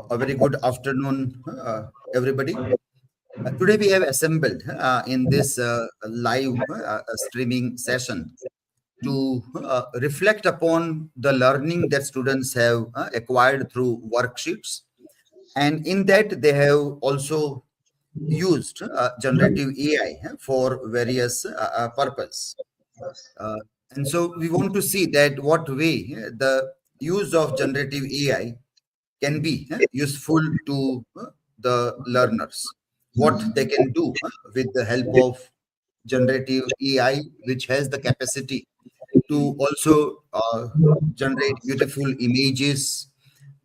A very good afternoon, everybody. Today we have assembled in this live streaming session to reflect upon the learning that students have acquired through worksheets. And in that, they have also used generative AI for various purpose. Uh, and so we want to see that what way the use of generative AI can be useful to the learners. What they can do with the help of generative AI, which has the capacity to also generate beautiful images,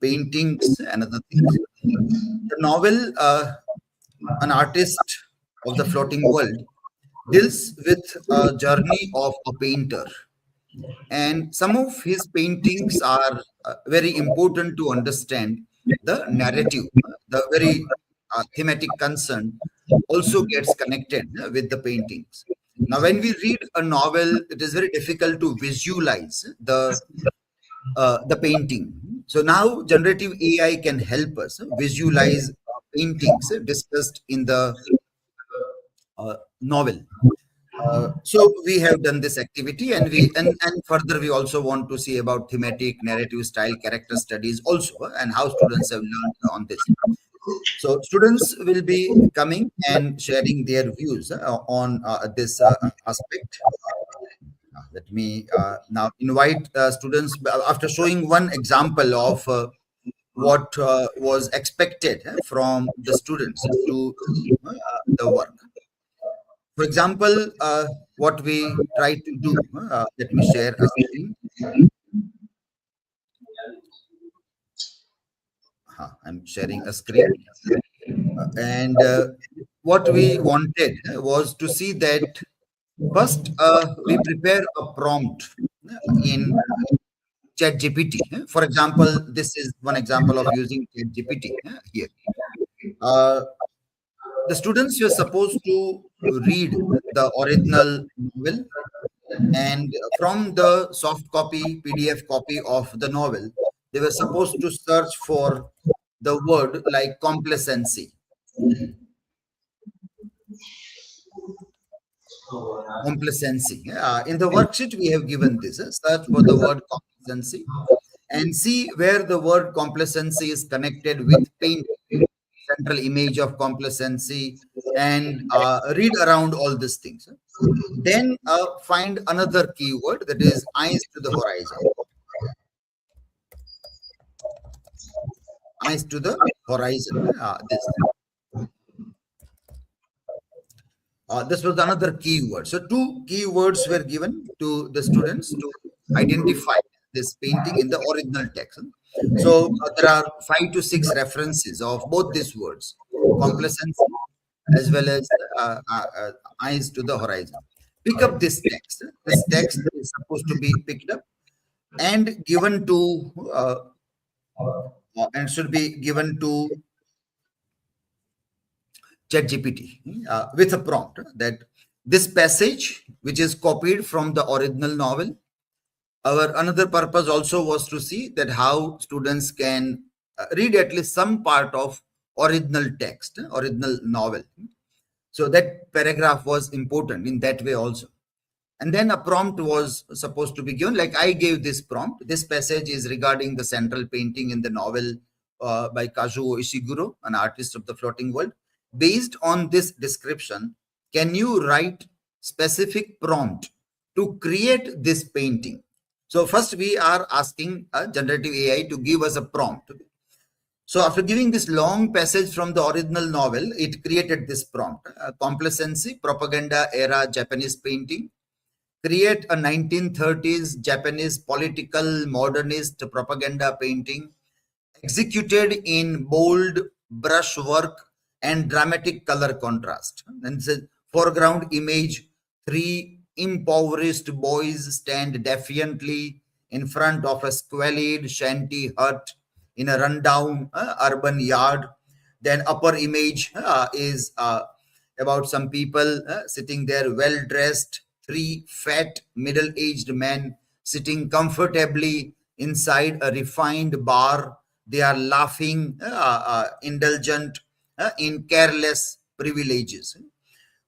paintings, and other things. The novel, An Artist of the Floating World, deals with a journey of a painter, and some of his paintings are very important to understand the narrative. The very thematic concern also gets connected with the paintings. Now, when we read a novel, it is very difficult to visualize the painting. So now generative AI can help us visualize paintings discussed in the novel. So we have done this activity, and and further we also want to see about thematic, narrative style, character studies also, and how students have learned on this. So students will be coming and sharing their views on this aspect. Let me now invite students after showing one example of what was expected from the students to see the work. For example, what we try to do, let me share a screen. I'm sharing a screen. And what we wanted was to see that first we prepare a prompt in ChatGPT. For example, this is one example of using ChatGPT here. Uh, the students were supposed to read the original novel, and from the soft copy, PDF copy of the novel, they were supposed to search for the word like complacency. Complacency. In the worksheet, we have given this search for the word complacency and see where the word complacency is connected with pain, central image of complacency, and read around all these things. Then find another keyword, that is eyes to the horizon. Eyes to the horizon. This was another keyword. So two keywords were given to the students to identify this painting in the original text. So there are 5 to 6 references of both these words, complacency as well as eyes to the horizon. Pick up this text. This text is supposed to be picked up and given to and should be given to ChatGPT with a prompt that this passage, which is copied from the original novel. Our another purpose also was to see that how students can read at least some part of original text, original novel. So that paragraph was important in that way also. And then a prompt was supposed to be given, like I gave this prompt. This passage is regarding the central painting in the novel by Kazuo Ishiguro, An Artist of the Floating World. Based on this description, can you write specific prompt to create this painting? So first we are asking a generative AI to give us a prompt. So after giving this long passage from the original novel, it created this prompt: complacency, propaganda era Japanese painting. Create a 1930s Japanese political modernist propaganda painting executed in bold brushwork and dramatic color contrast. And it says, foreground image, 3 impoverished boys stand defiantly in front of a squalid shanty hut in a rundown urban yard. Then upper image is about some people sitting there well dressed, 3 fat middle-aged men sitting comfortably inside a refined bar. they are laughing, indulgent in careless privileges.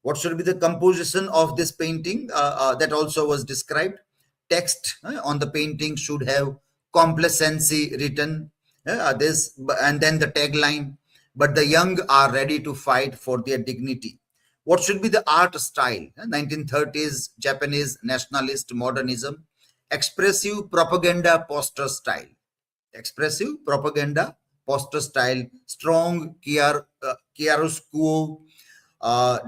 What should be the composition of this painting? That also was described. Text on the painting should have complacency written. This and then the tagline. But the young are ready to fight for their dignity. What should be the art style? 1930s Japanese nationalist modernism, expressive propaganda poster style. Expressive propaganda poster style, strong chiaroscuro,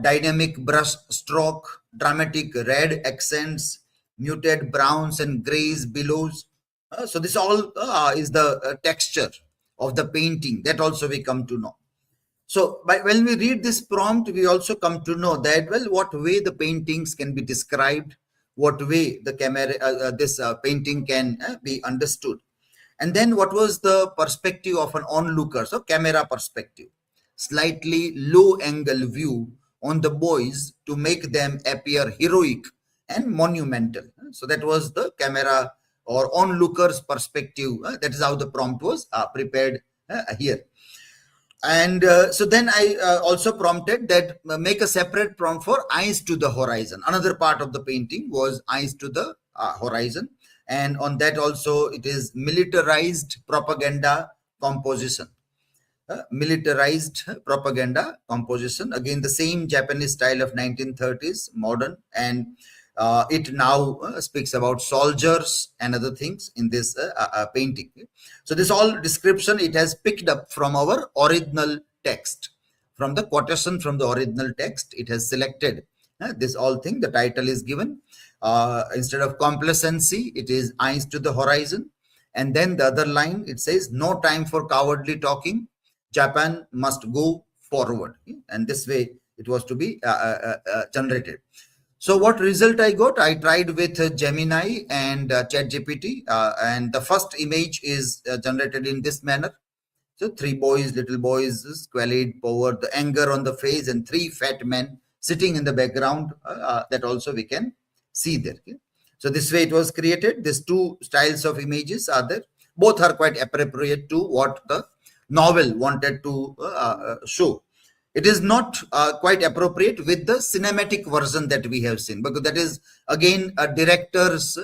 dynamic brush stroke, dramatic red accents, muted browns and grays billows. So this all is the texture of the painting. That also we come to know. So when we read this prompt, we also come to know that, well, what way the paintings can be described, what way the camera, this painting can be understood. And then what was the perspective of an onlooker? So camera perspective, slightly low angle view on the boys to make them appear heroic and monumental. So that was the camera or onlooker's perspective. That is how the prompt was prepared here. And so then I also prompted that make a separate prompt for eyes to the horizon. Another part of the painting was eyes to the horizon. And on that also it is militarized propaganda composition. Militarized propaganda composition, again the same Japanese style of 1930s, modern, and it now speaks about soldiers and other things in this painting. So this all description it has picked up from our original text, from the quotation from the original text. It has selected this all thing. The title is given, instead of complacency it is eyes to the horizon, and then the other line it says no time for cowardly talking, Japan must go forward. And this way it was to be generated. So what result I got? I tried with Gemini and ChatGPT, and the first image is generated in this manner. So three boys, little boys, squalid, poor, the anger on the face, and three fat men sitting in the background. That also we can see there. Okay? So this way it was created. These two styles of images are there. Both are quite appropriate to what the novel wanted to show. It is not quite appropriate with the cinematic version that we have seen, because that is again a director's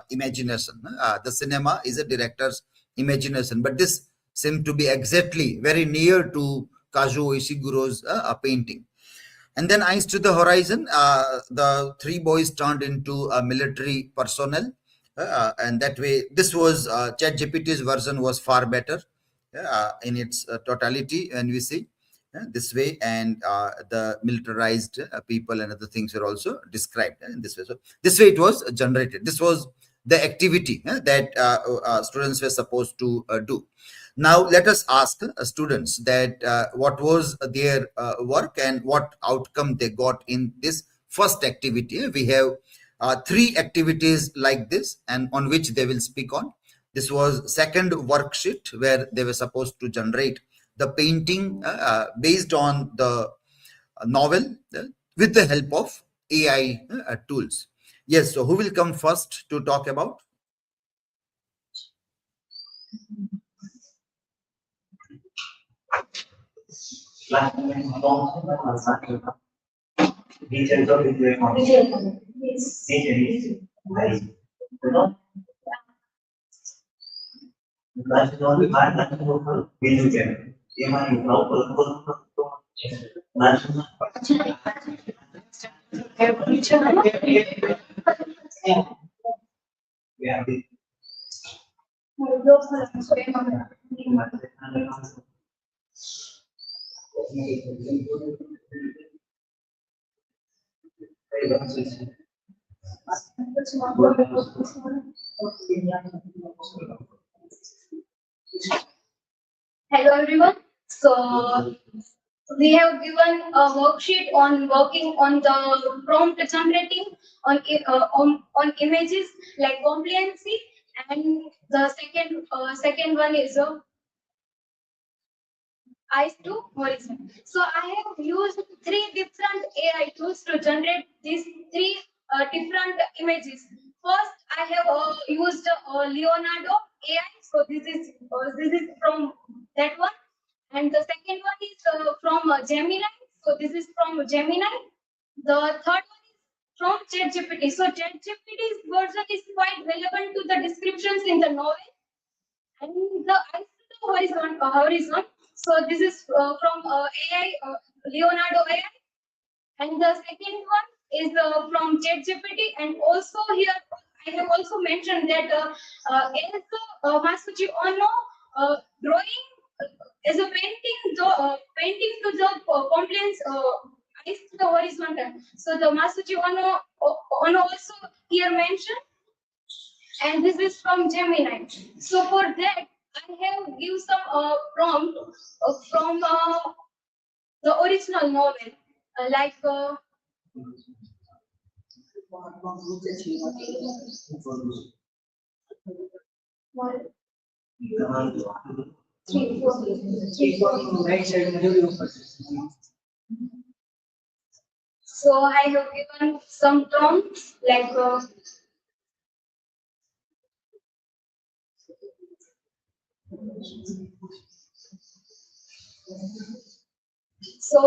imagination. The cinema is a director's imagination, but this seemed to be exactly very near to Kazuo Ishiguro's painting. And then eyes to the horizon, the three boys turned into military personnel, and that way this was ChatGPT's version was far better in its totality, and we see this way, and the militarized people and other things were also described in this way. So this way it was generated. This was the activity that students were supposed to do. Now let us ask students that what was their work and what outcome they got in this first activity. We have three activities like this, and on which they will speak on. This was second worksheet, where they were supposed to generate the painting based on the novel with the help of AI tools. Yes, so who will come first to talk about? Hello everyone. So we have given a worksheet on working on the prompt generating on images like compliancy, and the second one is eyes to horizon. So I have used three different AI tools to generate these three different images. First, I have used Leonardo AI. So this is from that one, and the second one is from Gemini. So this is from Gemini. The third one is from ChatGPT. So ChatGPT's version is quite relevant to the descriptions in the novel. And the eyes to the horizon. So this is from AI, Leonardo AI. And the second one is from ChatGPT. And also here, I have also mentioned that as Masuchi Ono drawing as a painting to the complaints eyes to the horizontal. So the Masuchi Ono also here mentioned, and this is from Gemini. So for that, I have give some prompt from the original novel, like one, three, four, three, four. So I have given some prompts like. So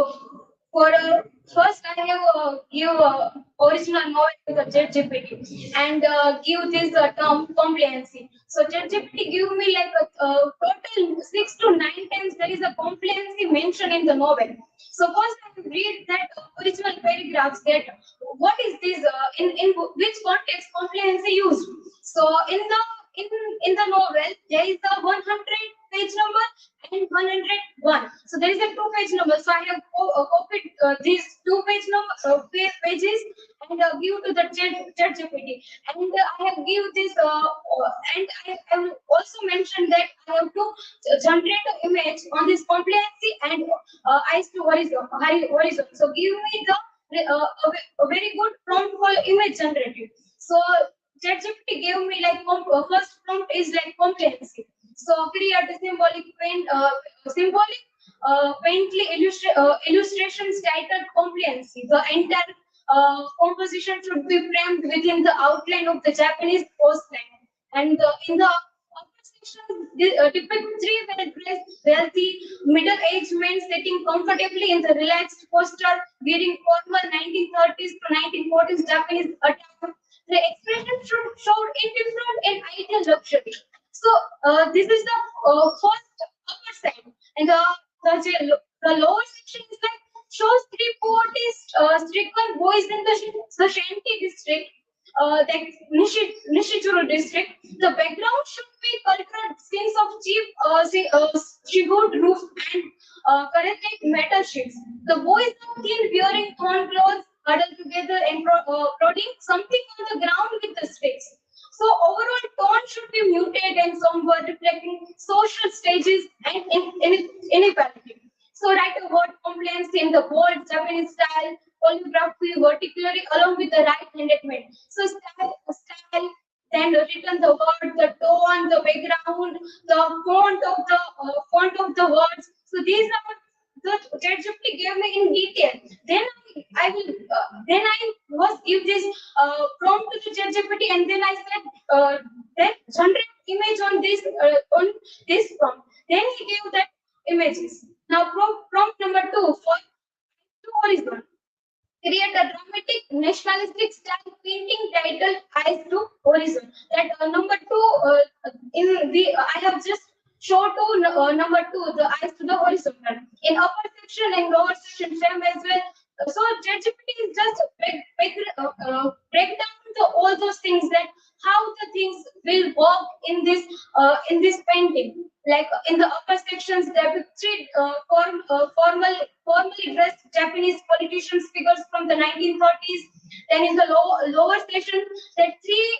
for first, I have give original novel to the ChatGPT and give this term compliancy. So ChatGPT give me like a total 6 to 9 times there is a compliancy mentioned in the novel. So first I read that original paragraphs that what is this in which context compliancy used. So in the novel there is a 100 page number and 101. So there is a 2 page number. So I have copied these 2 page number pages and give to the ChatGPT. And I have give this and I will also mention that I have to generate an image on this compliancy and eyes to horizon. So give me the a very good prompt for image generated. So ChatGPT gave me like first prompt is like compliancy. So create a symbolic painfully illustrations titled compliancy. The entire composition should be framed within the outline of the Japanese coastline. And in the upper section, depict three well-dressed, wealthy, middle-aged men sitting comfortably in the relaxed posture, wearing formal 1930s to 1940s Japanese attire. The expression should show indifferent and ideal luxury. So this is the first upper side, and the lower section is like shows three stricken boys in the Shanti district, that Nishijuru district. The background should be cultural scenes of cheap shibud roofs and corrected metal sheets. The boys are seen wearing torn clothes, huddled together and prodding something on the ground with the sticks. So overall tone should be muted and somber, reflecting social stages and inequality. So write a word complaints in the bold Japanese style, calligraphy vertically along with the right-handed pen. So style, then written the word, the tone, the background, the font of the words. So these are the ChatGPT gave me in detail. Then I was give this prompt to the ChatGPT, and then I said then generate image on this prompt. Then he gave that images. Now prompt number 2 for horizon. Create a dramatic nationalistic style painting titled Eyes to Horizon. That number 2 in the I have just show to number 2 the eyes to the horizon. In upper section and lower section same as well. So ChatGPT is just break down all those things that how the things will work in this painting. Like in the upper sections, there are three formally dressed Japanese politicians figures from the 1930s. Then in the lower section, there are three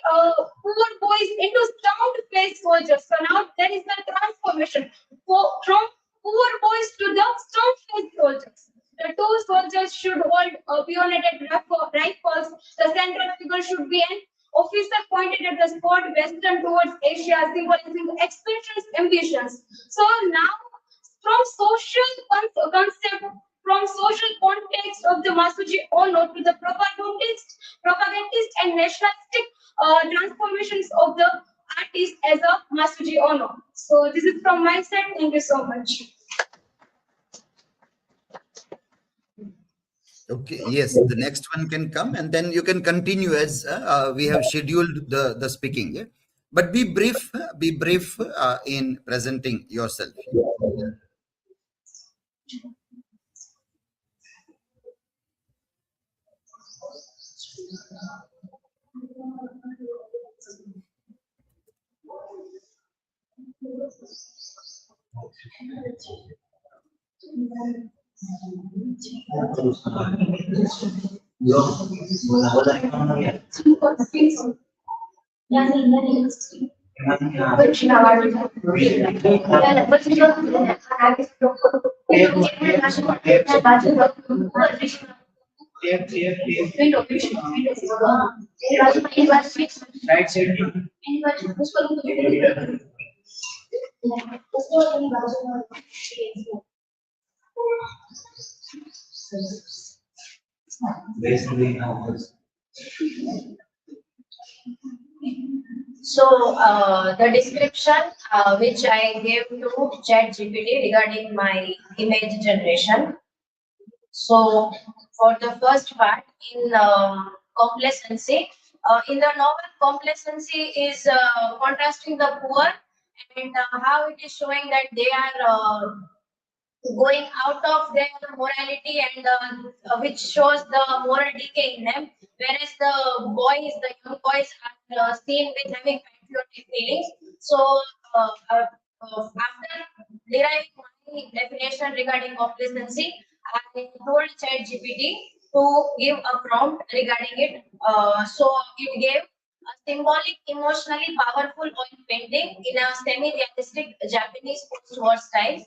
poor boys into stout-faced soldiers. So now there is the transformation from poor boys to the stout-faced soldiers. The two soldiers should hold bayoneted rifles. The central figure should be an officer pointed at the spot western towards Asia, symbolizing expansion's ambitions. So now, from concept, from social context of the Masuji Ono to the propagandist and nationalistic transformations of the artist as a Masuji Ono. So this is from my side. Thank you so much. Okay, yes, the next one can come and then you can continue as we have scheduled the speaking. Yeah? But be brief in presenting yourself. So the description which I gave to ChatGPT regarding my image generation. So for the first part in complacency, in the novel, complacency is contrasting the poor and how it is showing that they are going out of their morality and which shows the moral decay in them, whereas the young boys are seen with having patriotic feelings. So after deriving my definition regarding complacency, I told ChatGPT to give a prompt regarding it. So it gave a symbolic, emotionally powerful oil painting in a semi-realistic Japanese post-war style.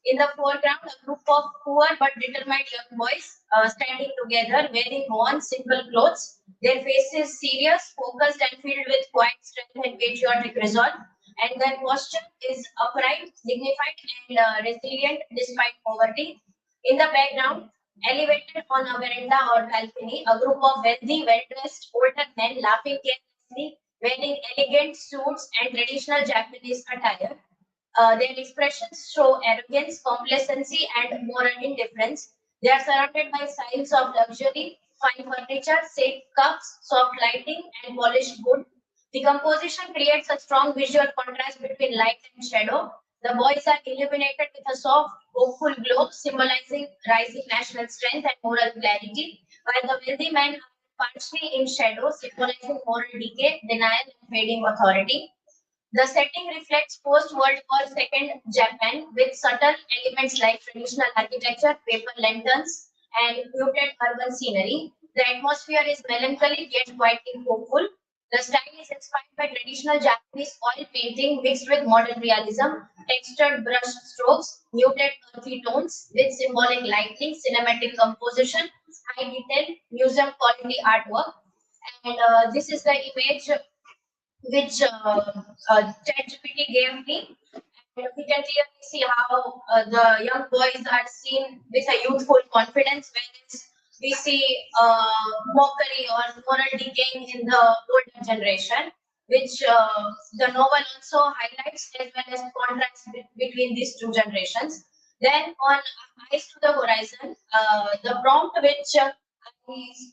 In the foreground, a group of poor but determined young boys standing together, wearing worn, simple clothes. Their faces serious, focused, and filled with quiet strength and patriotic resolve. And their posture is upright, dignified, and resilient despite poverty. In the background, elevated on a veranda or balcony, a group of wealthy, well-dressed older men laughing carelessly, wearing elegant suits and traditional Japanese attire. Their expressions show arrogance, complacency, and moral indifference. They are surrounded by signs of luxury, fine furniture, safe cups, soft lighting, and polished wood. The composition creates a strong visual contrast between light and shadow. The boys are illuminated with a soft, hopeful glow, symbolizing rising national strength and moral clarity, while the wealthy men are partially in shadow, symbolizing moral decay, denial, and fading authority. The setting reflects post-World War II Japan with subtle elements like traditional architecture, paper lanterns, and muted urban scenery. The atmosphere is melancholic yet quietly hopeful. The style is inspired by traditional Japanese oil painting mixed with modern realism, textured brush strokes, muted earthy tones with symbolic lighting, cinematic composition, high detail, museum quality artwork. And this is the image which ChatGPT gave me. And we can clearly see how the young boys are seen with a youthful confidence, whereas we see mockery or moral decaying in the older generation, which the novel also highlights as well as contrast between these two generations. Then on Eyes to the Horizon, the prompt which I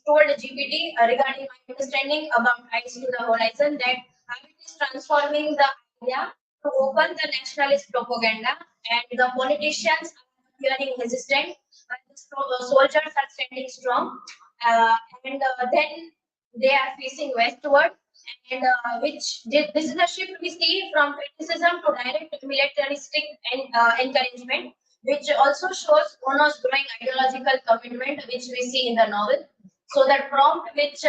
told GPT regarding my understanding about Eyes to the Horizon, that how it is transforming the idea to open the nationalist propaganda, and the politicians are appearing hesitant, but the soldiers are standing strong, and then they are facing westward, and this is a shift we see from criticism to direct militaristic encouragement, which also shows Ono's growing ideological commitment, which we see in the novel. So that prompt which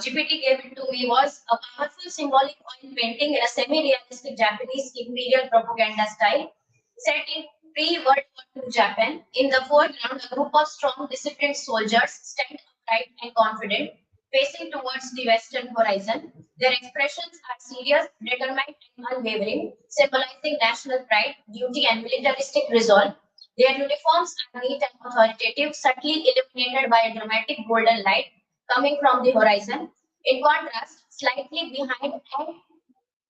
GPT gave it to me was a powerful symbolic oil painting in a semi-realistic Japanese imperial propaganda style, set in pre-World War II Japan. In the foreground, a group of strong, disciplined soldiers stand upright and confident, facing towards the western horizon. Their expressions are serious, determined, and unwavering, symbolizing national pride, duty, and militaristic resolve. Their uniforms are neat and authoritative, subtly illuminated by a dramatic golden light coming from the horizon. In contrast, slightly behind and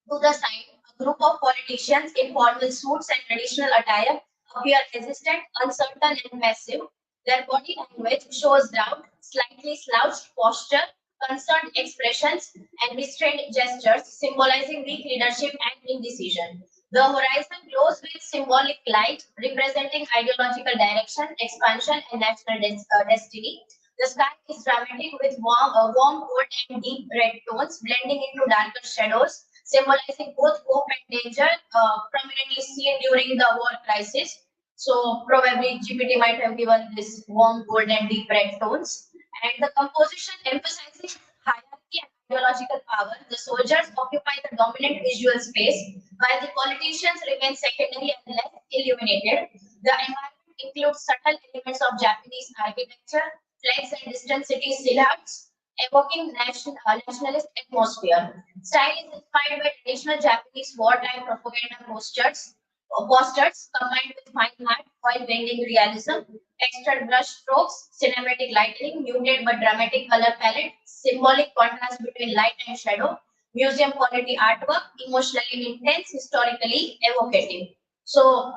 To the side, a group of politicians in formal suits and traditional attire appear hesitant, uncertain, and passive. Their body language shows doubt, slightly slouched posture, concerned expressions, and restrained gestures, symbolizing weak leadership and indecision. The horizon glows with symbolic light, representing ideological direction, expansion, and national destiny. The sky is dramatic with warm gold and deep red tones, blending into darker shadows, symbolizing both hope and danger, prominently seen during the war crisis. So probably GPT might have given this warm gold and deep red tones. And the composition emphasizing hierarchy and ideological power. The soldiers occupy the dominant visual space, while the politicians remain secondary and less illuminated. The environment includes subtle elements of Japanese architecture, flags and distant city silhouettes, evoking nationalist atmosphere. Style is inspired by traditional Japanese wartime propaganda posters combined with fine art while blending realism, textured brush strokes, cinematic lighting, muted but dramatic color palette, symbolic contrast between light and shadow, museum quality artwork, emotionally intense, historically evocative. So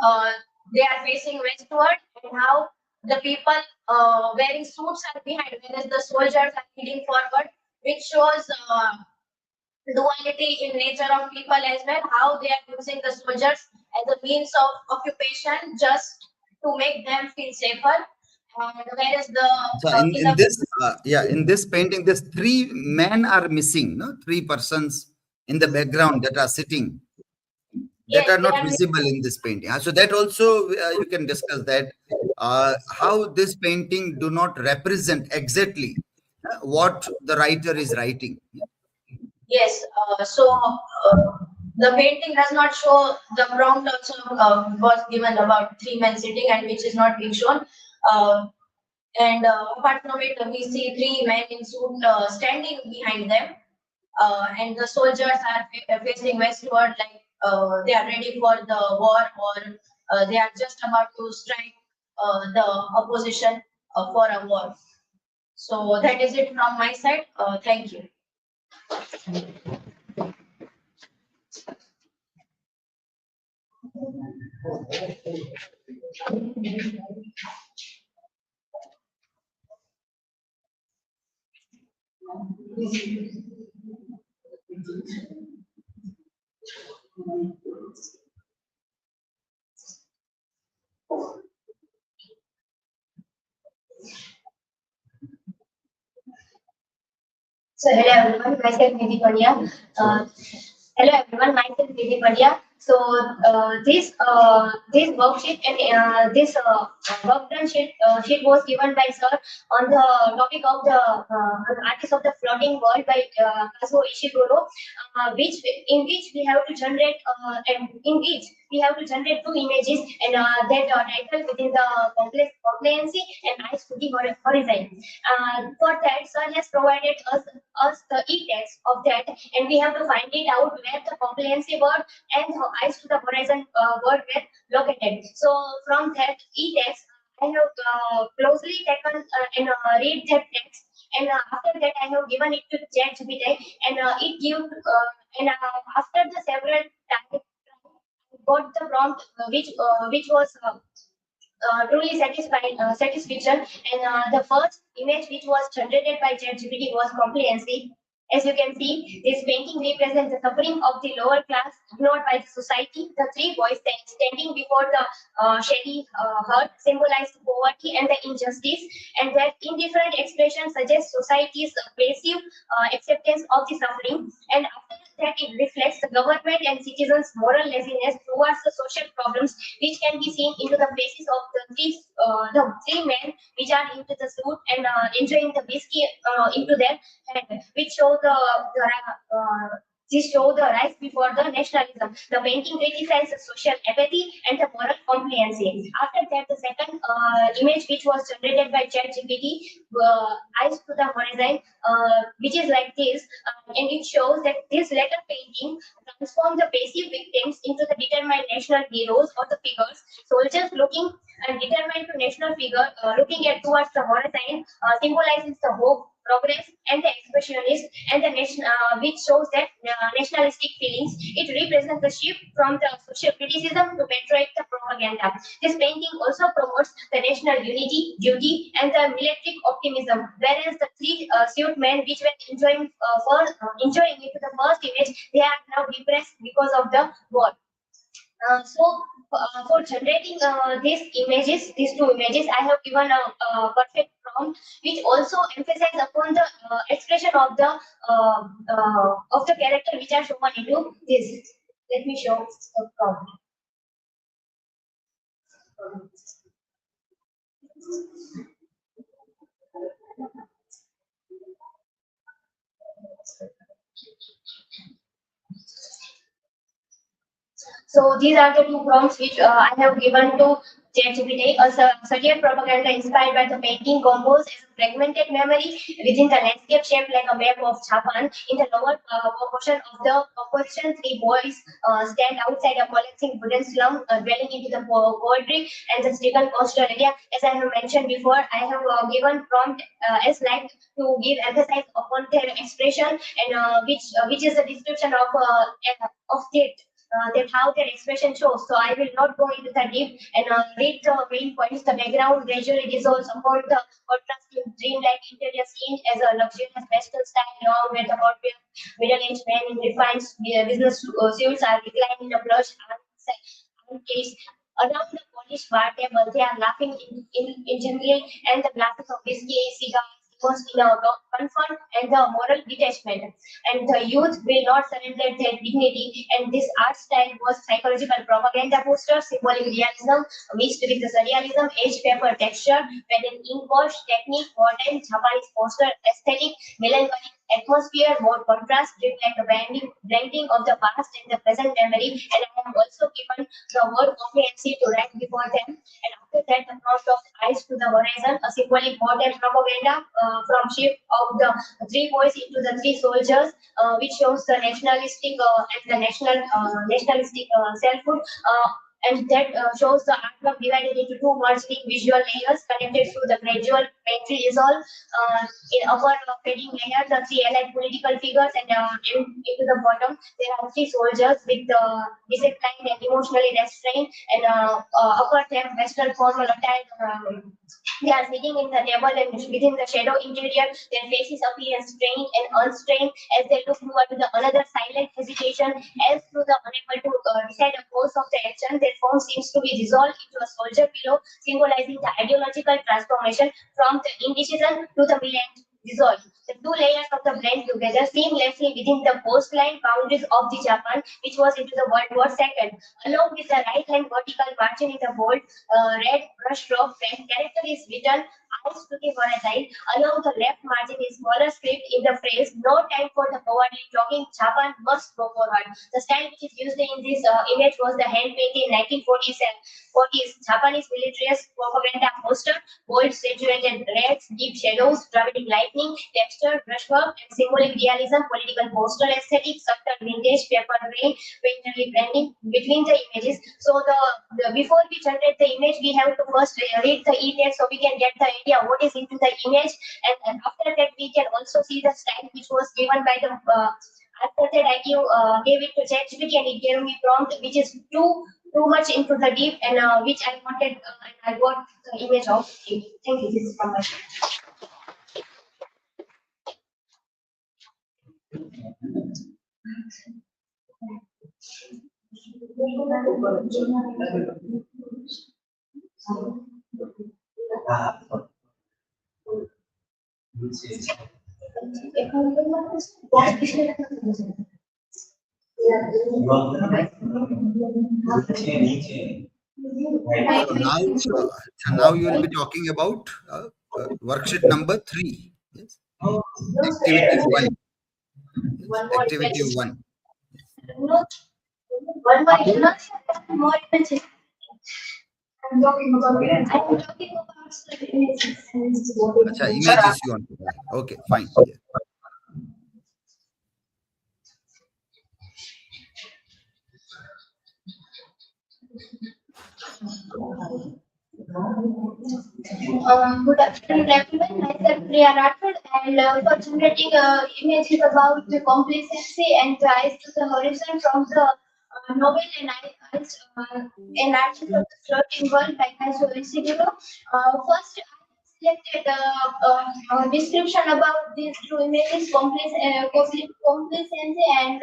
they are facing westward, and how the people wearing suits are behind, whereas the soldiers are leading forward, which shows duality in nature of people as well, how they are using the soldiers as a means of occupation just to make them feel safer. And whereas the So in in the this in this painting, this three men are missing, no, three persons in the background that are sitting, that yes, are they not are visible in this painting. So that also you can discuss that how this painting do not represent exactly what the writer is writing. yes. The painting does not show the prompt also was given about three men sitting and which is not being shown. Uh, and apart from it, we see three men in suit standing behind them, and the soldiers are facing westward, like they are ready for the war, or they are just about to strike the opposition for a war. So that is it from my side. Thank you. So hello everyone, myself Nidhi Padia. Hello everyone, myself Nidhi Padia. So this worksheet and work done sheet was given by sir on the topic of the artist of the floating world by Kazuo Ishiguro, which we have to generate and in which we have to generate two images and that title within the complacency and eyes to the horizon. For that, sir has provided us the e-text of that, and we have to find it out where the compliancy word and the eyes to the horizon word were located. So from that e-text, I have closely taken and read that text, and after that I have given it to ChatGPT, and it give and after the several times got the prompt which was truly satisfaction. And the first image which was generated by ChatGPT was comprehensive. As you can see, this painting represents the suffering of the lower class ignored by the society. The three boys standing before the shady hut symbolize poverty and the injustice, and that indifferent expression suggests society's passive acceptance of the suffering. And after that, it reflects the government and citizens' moral laziness towards the social problems, which can be seen into the faces of the three men which are into the suit and enjoying the whiskey into their hand, which show this show the rise before the nationalism. The painting criticizes social apathy and the moral compliancy. After that, the second image which was generated by ChatGPT, eyes to the horizon, which is like this, and it shows that this latter painting transforms the passive victims into the determined national heroes or the figures, soldiers looking and determined to national figure, looking at towards the horizon, symbolizes the hope, progress, and the expressionist, and the nation, which shows that nationalistic feelings. It represents the shift from the social criticism to patriotic propaganda. This painting also promotes the national unity, duty, and the military optimism. Whereas the three suit men, which were enjoying into the first image, they are now depressed because of the war. For generating these two images, I have given a perfect prompt, which also emphasizes upon the expression of the character which are shown into this. Let me show the prompt. So these are the two prompts which I have given to ChatGPT. A Soviet propaganda inspired by the painting composed as a fragmented memory within the landscape shaped like a map of Japan. In the lower portion of the composition, three boys stand outside a collapsing wooden slum, dwelling into the poetry and the stricken coastal area. As I have mentioned before, I have given prompt as like to give emphasis upon their expression, and which is a description of that how their expression shows. So I will not go into the deep and read the main points. The background gradually dissolves upon the contrasting dreamlike interior scene as a luxurious Western style long where the middle-aged men in refined business suits are reclining in a plush armchairs. Around the polished bar table, they are laughing gently, and the glasses of whiskey, cigars, was in a comfort and the moral detachment. And the youth will not surrender their dignity. And this art style was psychological propaganda poster, symbolic realism mixed with the surrealism, edge paper texture, with an ink wash technique, modern Japanese poster aesthetic, melancholic atmosphere, more contrast, driven like a blending of the past and the present memory. And I have also given the word comprehensive to write before them. And after that, the front of eyes to the horizon, a symbolic modern propaganda from shift of the three boys into the three soldiers, which shows the nationalistic and the nationalistic selfhood. And that shows the artwork divided into two merging visual layers connected through the gradual painted resolve. In upper fading layer, the three allied political figures, and into the bottom, there are three soldiers with disciplined and emotionally restrained, and upper them western formal attire. They are sitting in the table and within the shadow interior, their faces appear strained and unstrained as they look toward the another silent hesitation, as through the unable to decide the course of the action. Their form seems to be dissolved into a soldier pillow, symbolizing the ideological transformation from the indecision to the militant dissolve. The two layers of the blend together seamlessly within the coastline boundaries of the Japan, which was into the World War II. Along with the right hand vertical margin in the bold red brush stroke pen, character is written eyes to the horizon. Along the left margin is smaller script in the phrase, no time for the cowardly jogging, Japan must go forward. The style which is used in this image was the hand painted in 1940s Japanese militarist propaganda poster, bold saturated reds, deep shadows, dramatic lightning, texture, brushwork, and symbolic realism, political poster aesthetic, subtle vintage, paper grain, painterly blending between the images. So the before we generate the image, we have to first read the e-text so we can get the idea what is into the image, and after that we can also see the style which was given by the after that I gave it to ChatGPT and it gave me prompt which is too much into the deep, and which I wanted, and I got the image of it. Thank you. This is from my side. So now you will be talking about worksheet number 3. Yes. Activity 1. Yes. Activity 1. One more image. I'm talking about Acha, images you want to write. Okay, fine. Yeah. Good afternoon, everyone. Myself Priya Rathod, and for generating images about the complacency and the eyes to the horizon from the novel and arches of the floating world by Kazuo Ishiguro. First, I selected a description about these two images, complacency and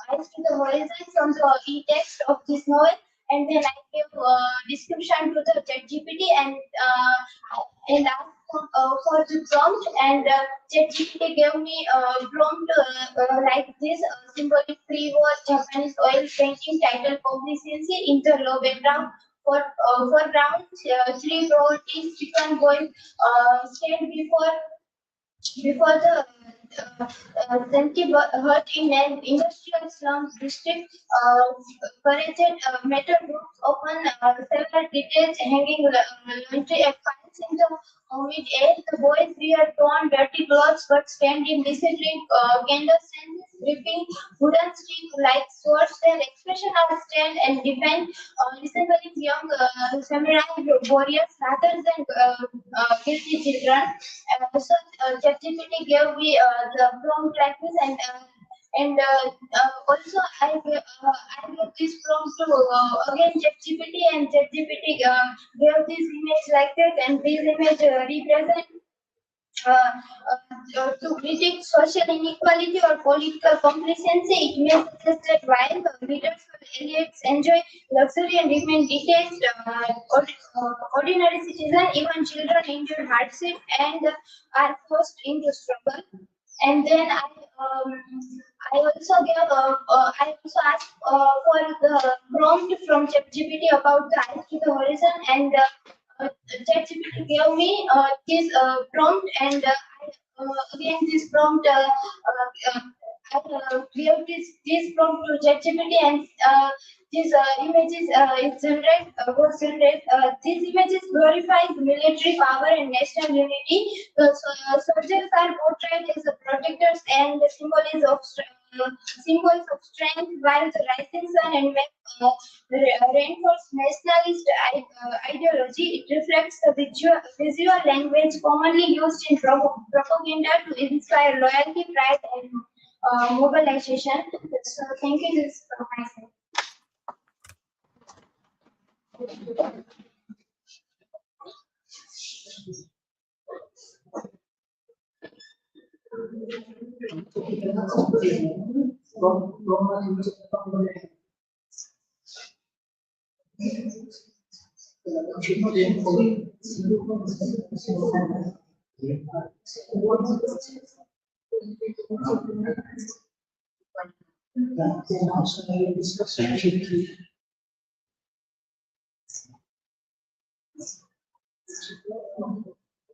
eyes to the horizon from the e-text of this novel. And then I gave description to the ChatGPT and asked for the prompt, and ChatGPT gave me prompt like this: symbolic pre-war Japanese oil painting title complacency in the low background. Foreground, three priorities: chicken boys stand before the Senti hut in an industrial slum district. Paraded metal roofs open, several details hanging laundry and fines in the mid-air. The boys wear torn, dirty clothes but stand in disciplined candlestands, gripping wooden sticks like swords. Their expression are stand and defend, resembling young samurai warriors rather than guilty children. So ChatGPT gave me the prompt like this, and also I gave this prompt to again ChatGPT, and ChatGPT gave this image like that, and this image represent to critique social inequality or political complacency. It may suggest that while readers or elites enjoy luxury and remain detached, ordinary citizens, even children, endure hardship and are forced into struggle. And then I also I also asked for the prompt from ChatGPT about the eyes to the horizon, and ChatGPT gave me this prompt, and again this prompt I gave this prompt to ChatGPT, and these images is generate was generate. These images glorify military power and national unity. The soldiers are portrayed as the protectors and the symbols of strength, while the rising sun and map reinforce nationalist ideology. It reflects the visual language commonly used in propaganda to inspire loyalty, pride, and mobilization. So, thank you. This is from my side.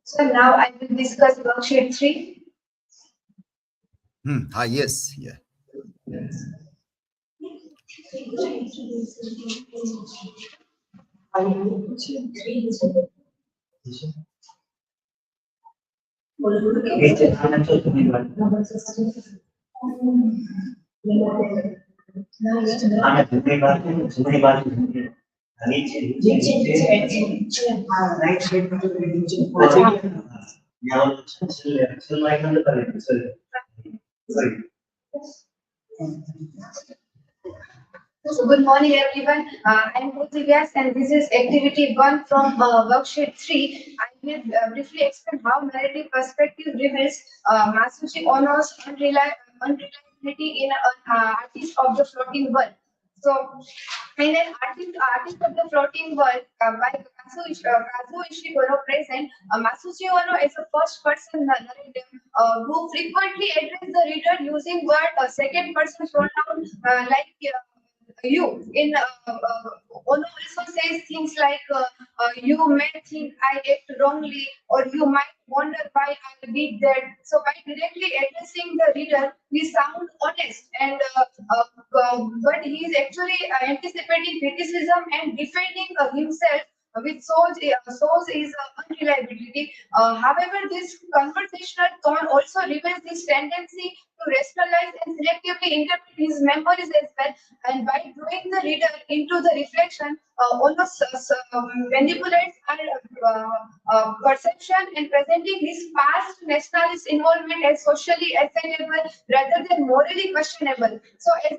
So now I will discuss worksheet 3. Yes, yeah. So good morning, everyone. I am Pruthvi, and this is activity 1 from worksheet 3. I will briefly explain how narrative perspective reveals Masushi Ono's unreliability in an artist of the floating world. So, in an artist of the floating world by Kazuo Ishiguro present, Masushi Ono is a first-person narrative who frequently addresses the reader using word second-person pronoun like you. Ono also says things like you may think I act wrongly, or you might wonder why I did that. So by directly addressing the reader, we sound honest, and but he is actually anticipating criticism and defending himself with source is unreliability. However, this conversational tone also reveals this tendency to rationalize and selectively interpret his memories as well. And by drawing the reader into the reflection, almost manipulates our perception and presenting his past nationalist involvement as socially acceptable rather than morally questionable. So, as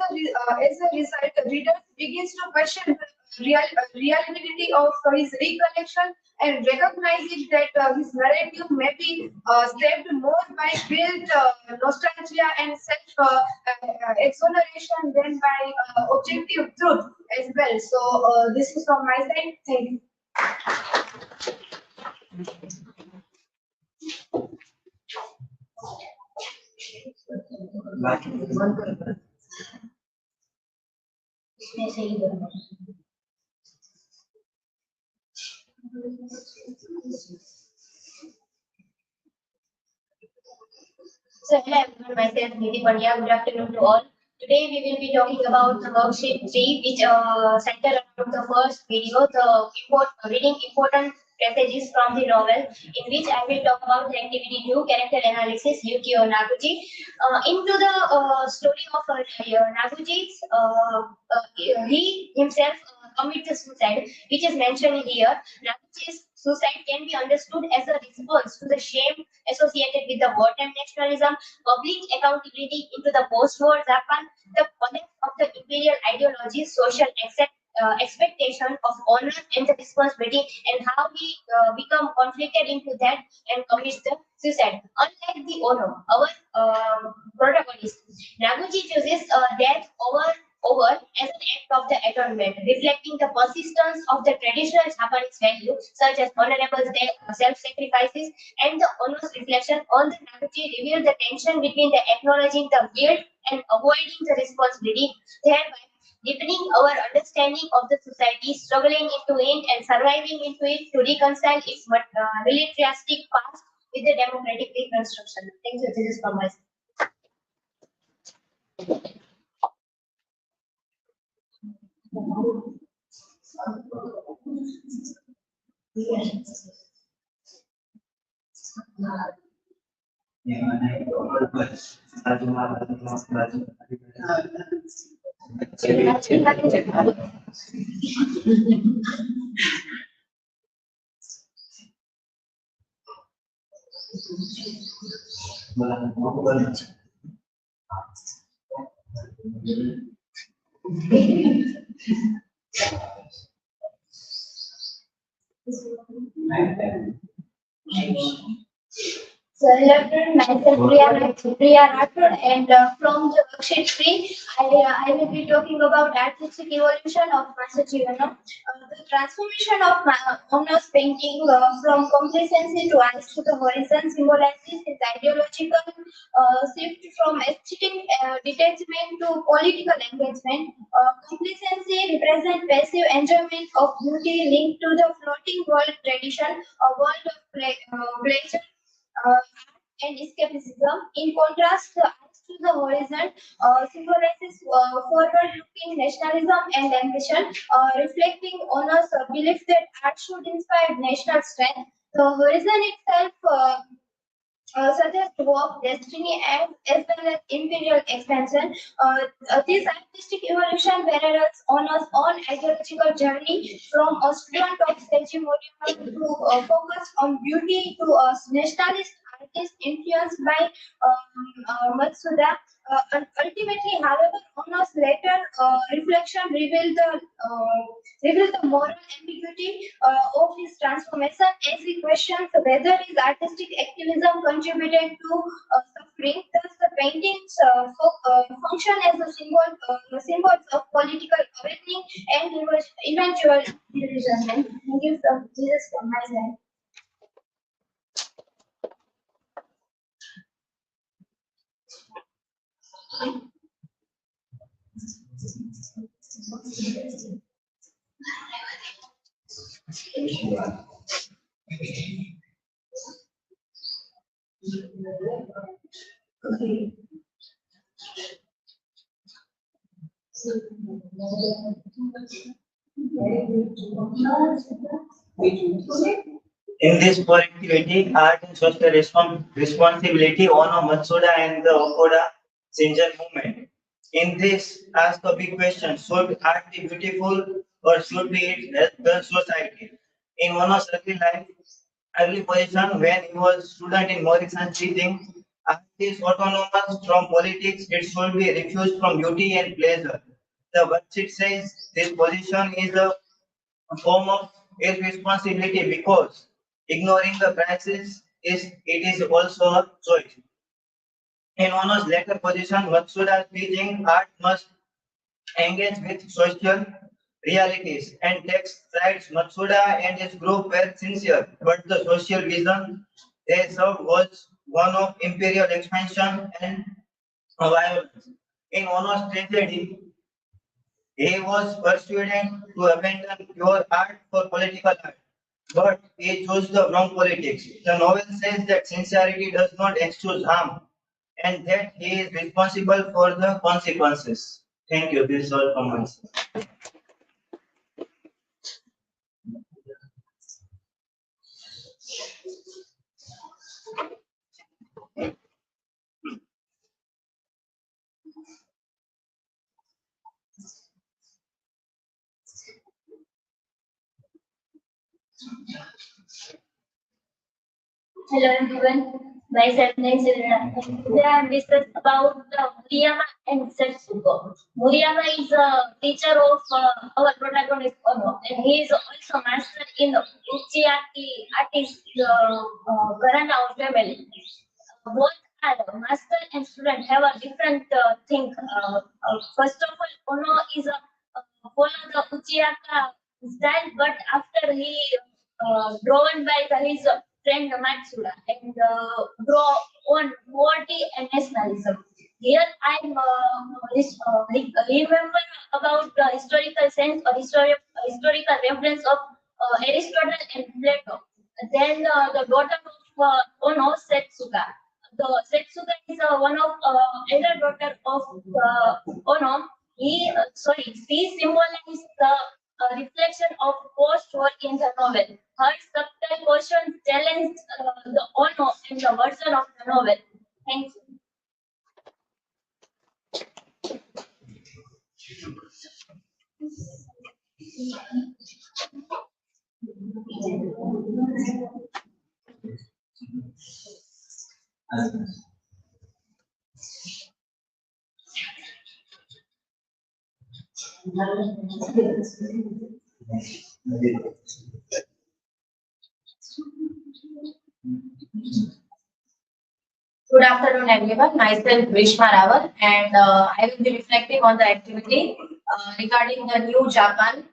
a result, the reader begins to question the reality of his recollection and recognizing that his narrative may be shaped more by guilt, nostalgia, and self exoneration than by objective truth as well. So, this is from my side. Thank you. So hello everyone, myself Nidhi Pandya. Good afternoon to all. Today we will be talking about the worksheet 3, which centered around the first video, reading important passages from the novel, in which I will talk about the activity 2, character analysis, Yukio Naguchi. Into the story of Naguchi, he himself commits suicide, which is mentioned here. Naguchi's suicide can be understood as a response to the shame associated with the wartime nationalism, public accountability into the post-war Japan, the collapse of the imperial ideology, social expectation of honor and the responsibility, and how we become conflicted into that and commit the suicide. Unlike the Ono, our protagonist, Naguchi chooses death over as an act of the atonement, reflecting the persistence of the traditional Japanese value such as honorable death, self-sacrifices, and the Ono's reflection on the Naguchi reveal the tension between the acknowledging the guilt and avoiding the responsibility, thereby deepening our understanding of the society, struggling into it and surviving into it to reconcile its militaristic past with the democratic reconstruction. Thank you. This is from my side. So hello everyone, myself Priya Rathod, and from the worksheet 3, I will be talking about artistic evolution of Masachino. The transformation of Omna's painting from complacency to eyes to the horizon symbolizes his ideological shift from aesthetic detachment to political engagement. Complacency represents passive enjoyment of beauty linked to the floating world tradition, a world of pleasure uh, and escapism. In contrast, the eyes to the horizon symbolizes forward-looking nationalism and ambition, reflecting on us belief that art should inspire national strength. The horizon itself suggests hope, destiny, and as well as imperial expansion. This artistic evolution parallels on us on ideological journey from a student of Seiji to focus on beauty to a nationalist artist influenced by Matsuda. Ultimately, however, Ono's later reflection revealed the moral ambiguity of his transformation as he questions whether his artistic activism contributed to suffering. Thus, the paintings function as a symbols of political awakening and eventual disillusionment. Thank you from Jesus from my side. In this core activity, art and social responsibility, Ono Matsuda and the Okoda Shinjan movement. In this, ask a big question: should art be beautiful or should be it help the society? In Ono's early position, when he was student in Morrison's teaching, art is autonomous from politics. It should be refused from beauty and pleasure. The worksheet says this position is a form of irresponsibility because ignoring the crisis is also a choice. In Ono's later position, Matsuda's teaching art must engage with social realities and takes sides. Matsuda and his group were sincere, but the social vision they served was one of imperial expansion and violence. In Ono's tragedy, he was persuaded to abandon pure art for political art, but he chose the wrong politics. The novel says that sincerity does not excuse harm and that he is responsible for the consequences. Thank you. This is all from my side. Hello everyone, myself Nancy. Today I am discuss about Muriyama and Setsuko. Muriyama is a teacher of our protagonist Ono, and he is also master in Uchiaki artist Karana of family. Both are master and student have a different thing. First of all, Ono is follow the Uchiaka style, but after he drawn by his friend Matsuda and draw on poverty and nationalism. Here I'm remember about the historical sense or historical reference of Aristotle and Plato. Then the daughter of Ono, Setsuka. The Setsuka is one of elder daughter of Ono. She symbolizes the reflection of post-war in the novel. Her subtle questions challenge the Ono and the version of the novel. Thank you. Good afternoon, everyone. Myself, Grishma Rawat, and I will be reflecting on the activity regarding the New Japan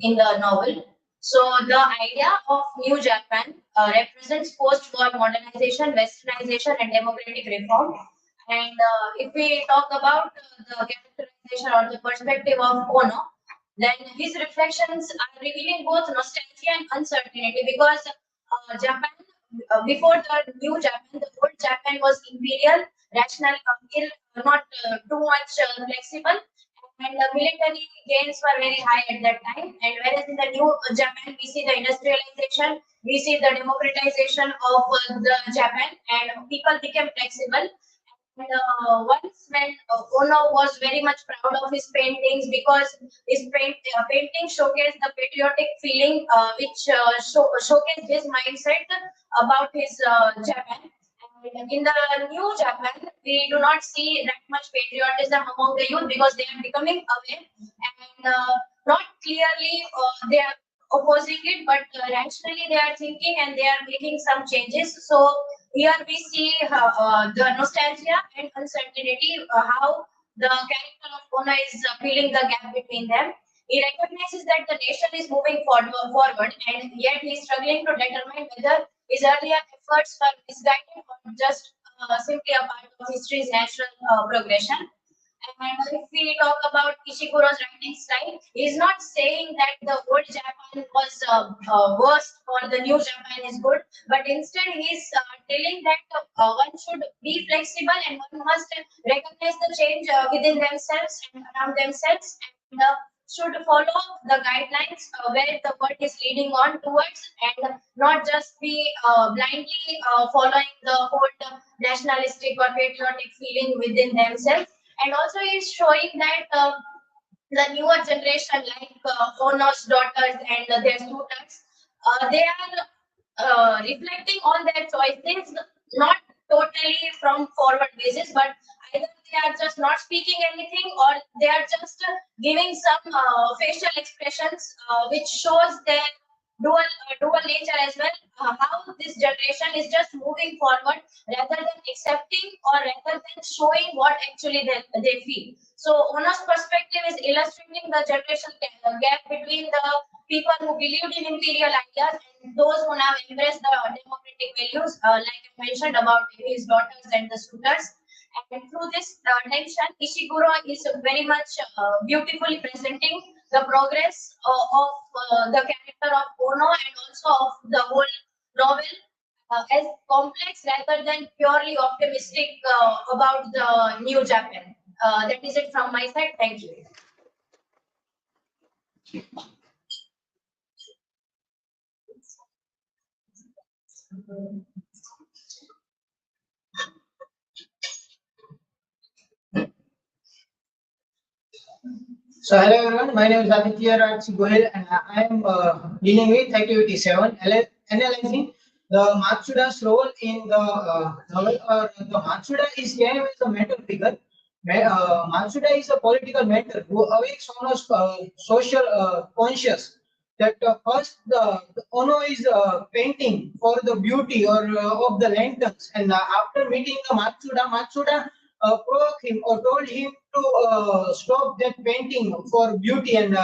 in the novel. So, the idea of New Japan represents post-war modernization, westernization, and democratic reform. And if we talk about the characterization or the perspective of Ono, then his reflections are revealing both nostalgia and uncertainty because Japan before the new Japan, the old Japan was imperial, rational, not too much flexible, and the military gains were very high at that time. And whereas in the new Japan, we see the industrialization, we see the democratization of the Japan, and people became flexible. And once when Ono was very much proud of his paintings because his painting showcased the patriotic feeling which showcased his mindset about his Japan. And in the new Japan, we do not see that much patriotism among the youth because they are becoming aware and not clearly they are opposing it, but rationally they are thinking and they are making some changes. So here we see the nostalgia and uncertainty, how the character of Ono is filling the gap between them. He recognizes that the nation is moving forward, and yet he is struggling to determine whether his earlier efforts were misguided or just simply a part of history's natural progression. And if we talk about Ishiguro's writing style, he's not saying that the old Japan was worse or the new Japan is good, but instead he's telling that one should be flexible and one must recognize the change within themselves and around themselves and should follow the guidelines where the word is leading on towards, and not just be blindly following the whole nationalistic or patriotic feeling within themselves. And also is showing that the newer generation, like owners, daughters, and their students, they are reflecting on their choices, not totally from forward basis, but either they are just not speaking anything, or they are just giving some facial expressions, which shows their dual nature as well. How this generation is just moving forward rather than accepting, or rather than showing what actually they feel. So Ona's perspective is illustrating the generation gap between the people who believed in imperial ideas and those who now embrace the democratic values, like I mentioned about his daughters and the students. And through this tension, Ishiguro is very much beautifully presenting the progress of the character of Ono, and also of the whole novel, as complex rather than purely optimistic about the new Japan. That is it from my side. Thank you. So hello everyone, my name is Aditya Raj Gohil and I am dealing with activity 7, analyzing the Matsuda's role in the novel. The Matsuda is came as a mentor figure. Matsuda is a political mentor who awakes Ono's social conscious. That first the Ono is painting for the beauty or of the lanterns, and after meeting the Matsuda provoked him or told him to stop that painting for beauty, and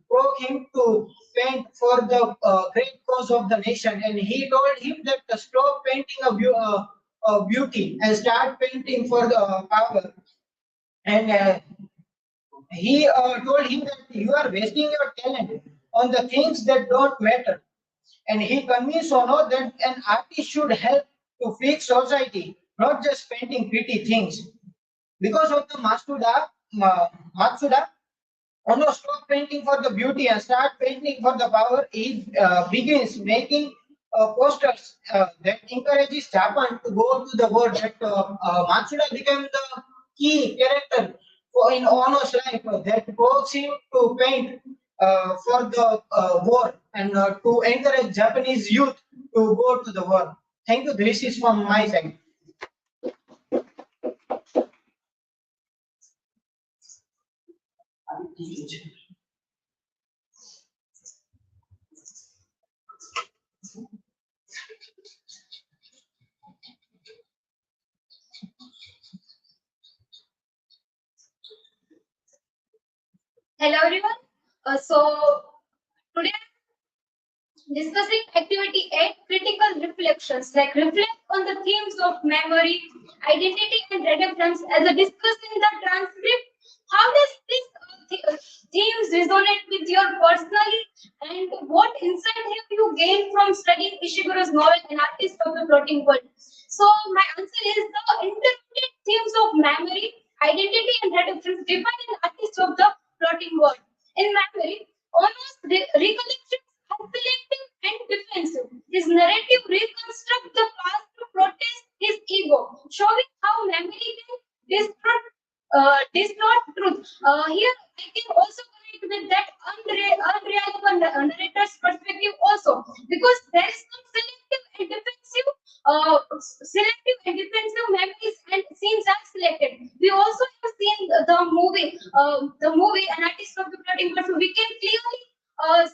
provoked him to paint for the great cause of the nation. And he told him that stop painting a beauty and start painting for the power. And he told him that you are wasting your talent on the things that don't matter. And he convinced Ono that an artist should help to fix society, not just painting pretty things. Because of the Matsuda, Ono stopped painting for the beauty and start painting for the power. He begins making posters that encourages Japan to go to the war. That Matsuda became the key character in Ono's life that provokes him to paint for the war, and to encourage Japanese youth to go to the war. Thank you. This is from my side. Hello everyone. So today discussing activity 8, critical reflections, like reflect on the themes of memory, identity and redemptions as a discussed in the transcript. How does this themes resonate with your personally, and what insight have you gained from studying Ishiguro's novel An Artist of the Floating World? So my answer is the interrelated themes of memory, identity and redemptions define an artist of the floating world. In memory, Ono's recollections are selective and defensive. His narrative reconstructs the past to protest his ego, showing how memory can distort truth. Here, I can also connect with that unreliable narrator's perspective also, because there is some selective and defensive memories and scenes are selected. We also have seen the movie An Artist of the Floating World, so we can clearly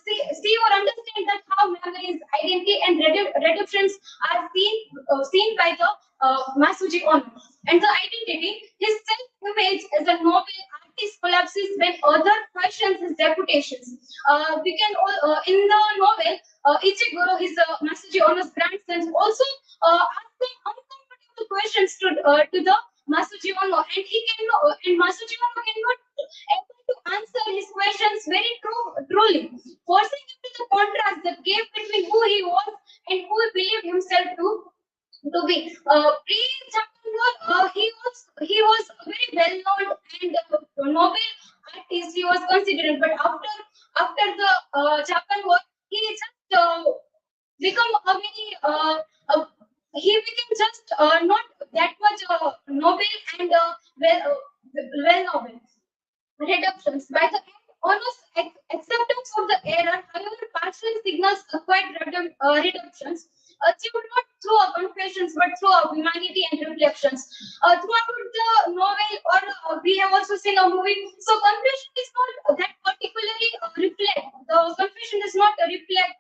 see or understand that how memories, identity, and redemptions are seen by the Masuji Ono. And the identity, his self-image as a noble artist collapses when other questions his reputations. We can all in the novel, Ichiguro, his Masuji Ono's grandson, also asking uncomfortable questions to the Masuji Ono, and Masuji Ono cannot able to answer his questions very truly, forcing him to the contrast, the gap between who he was and who he believed himself to be. Pre-Japan War, he was very well known and noble artist he was considered, but after witness quite redemptions, achieved not through our confessions but through our humanity and reflections. Throughout the novel, or we have also seen a movie, so confession is not that particularly reflect. The confession does not reflect,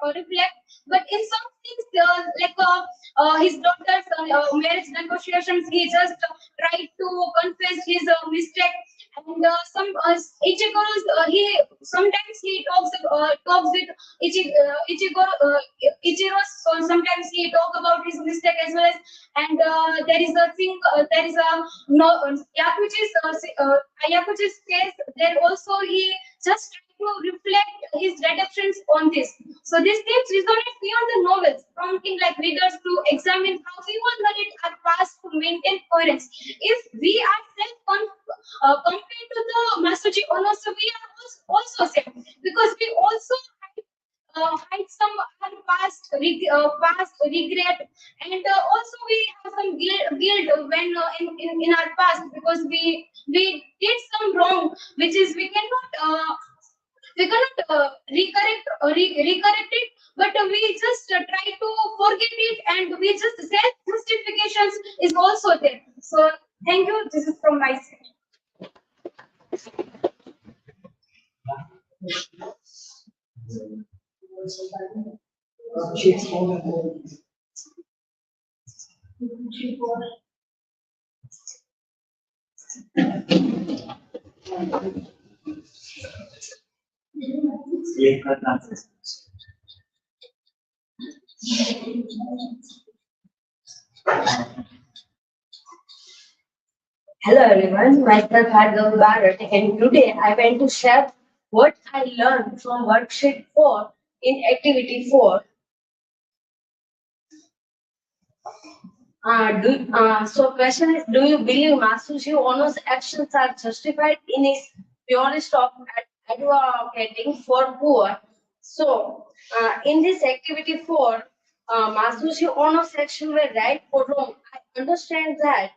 but in some things, his daughter's marriage negotiations, he just tried to confess his mistake. And Ichigo's, he sometimes he talks with Ichiro, so sometimes he talk about his mistake as well as, and there is a thing, there is a no Yakuchi's case. There also he just try to reflect his redemptions on this. So these themes resonate beyond the novels, prompting like readers to examine how we will narrate our past to maintain coherence. If we are compared to the Masuji Ono, so we are also same, because we also hide some our past regret, and also we have some guilt when in our past, because we did some wrong, which is we cannot recorrect it, but we just try to forget it, and we just self justifications is also there. So thank you. This is from my side. Hello everyone, myself Hargav Bharat, and today I want to share what I learned from worksheet 4 in activity 4. So question is, do you believe Masuji Ono's actions are justified in his purest of advocating for poor? So in this activity 4, Masuji Ono's actions were right or wrong. I understand that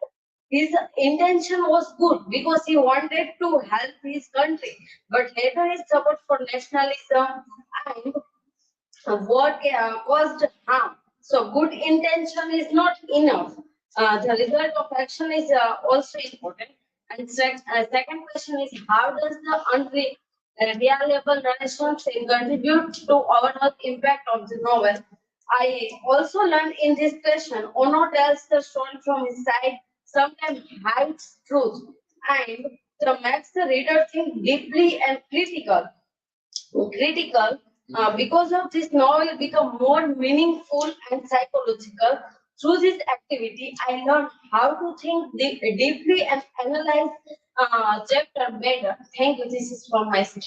his intention was good because he wanted to help his country, but later his support for nationalism and what caused harm. So good intention is not enough. The result of action is also important. And second question is, how does the unreliable narration contribute to overall impact of the novel? I also learned in this question, Ono tells the story from his side, sometimes hides truth, and makes the reader think deeply and critical. Because of this, novel become more meaningful and psychological. Through this activity, I learned how to think deeply and analyze chapter better. Thank you. This is from my side.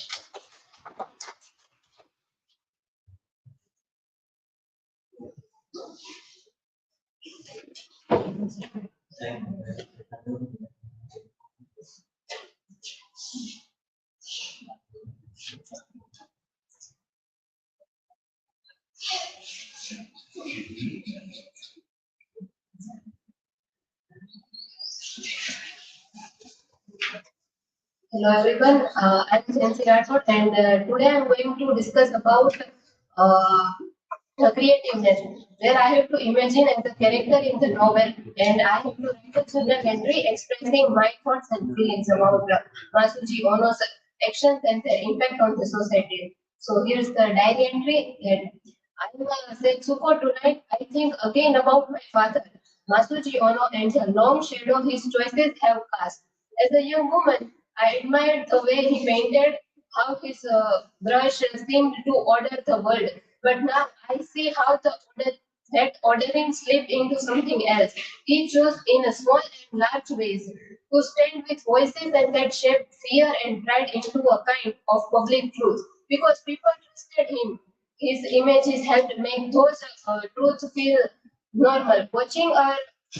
Hello everyone, I'm Chancy Radford, and today I'm going to discuss about creativeness, where I have to imagine as a character in the novel, and I have to write a children entry expressing my thoughts and feelings about Masuji Ono's actions and their impact on the society. So here's the diary entry. I'm Setsuko tonight. I think again about my father, Masuji Ono, and the long shadow his choices have cast. As a young woman, I admired the way he painted, how his brush seemed to order the world. But now I see how that ordering slipped into something else. He chose in a small and large ways to stand with voices and that shaped fear and pride into a kind of public truth. Because people trusted him, his images helped make those truths feel normal. Watching our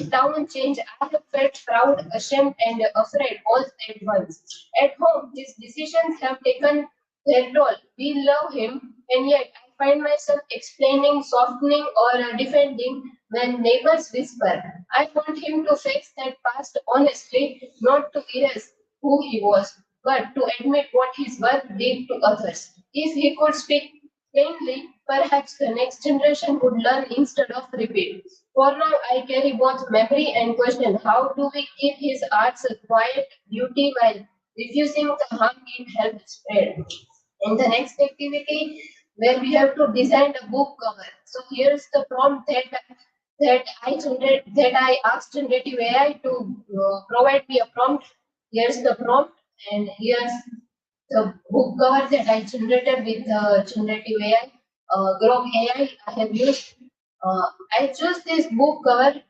town change, I have felt proud, ashamed, and afraid all at once. At home, his decisions have taken their toll. We love him, and yet I find myself explaining, softening, or defending when neighbors whisper. I want him to face that past honestly, not to erase who he was, but to admit what his work did to others. If he could speak plainly, perhaps the next generation would learn instead of repeat. For now, I carry both memory and question. How do we keep his arts a quiet beauty while refusing the harm it helped spread? In the next activity, where we have to design a book cover. So here's the prompt that I asked generative AI to provide me a prompt. Here's the prompt, and here's the book cover that I generated with generative AI, Grok AI. I have used. I chose this book cover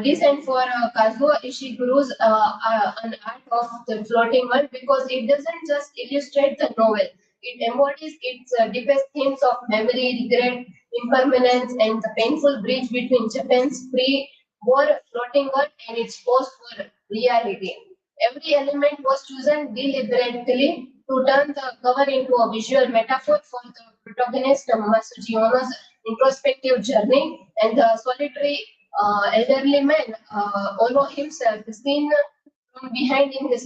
designed for Kazuo Ishiguro's an art of the floating world because it doesn't just illustrate the novel. It embodies its deepest themes of memory, regret, impermanence, and the painful bridge between Japan's pre-war floating world and its post-war reality. Every element was chosen deliberately to turn the cover into a visual metaphor for the protagonist, Masuji Ono's introspective journey, and the solitary elderly man, Ono himself, seen from behind in the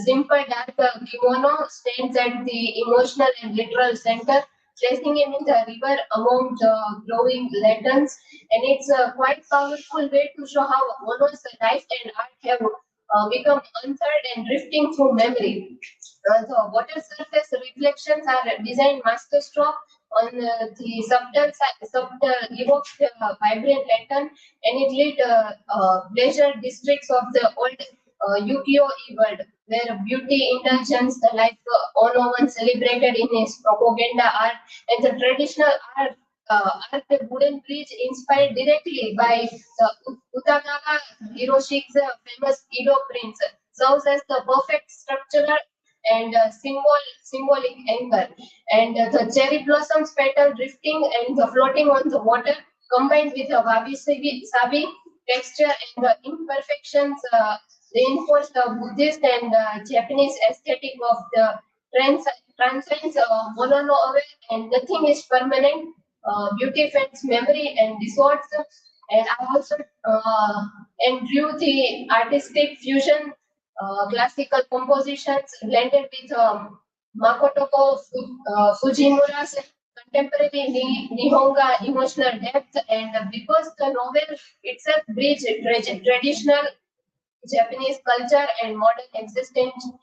simple dark kimono, stands at the emotional and literal center, placing him in the river among the glowing lanterns. And it's a quite powerful way to show how Ono's life and art have become unthird and drifting through memory. The water surface reflections are designed masterstroke on the subtle evokes the vibrant lantern and it lit pleasure districts of the old Yukio-e world, where beauty indulgence, the life Ono once celebrated in his propaganda art, and the traditional art wooden bridge inspired directly by the Utagawa Hiroshi's famous Edo prints, serves as the perfect structural and symbolic anchor. And the cherry blossoms petal drifting and the floating on the water, combined with the wabi-sabi texture and the imperfections, reinforce the Buddhist and Japanese aesthetic of the transcends mononoke and nothing is permanent. Beauty fades memory and distorts. And I also and drew the artistic fusion, classical compositions blended with Fujimura's contemporary Nihonga emotional depth, and because the novel itself bridged traditional Japanese culture and modern existential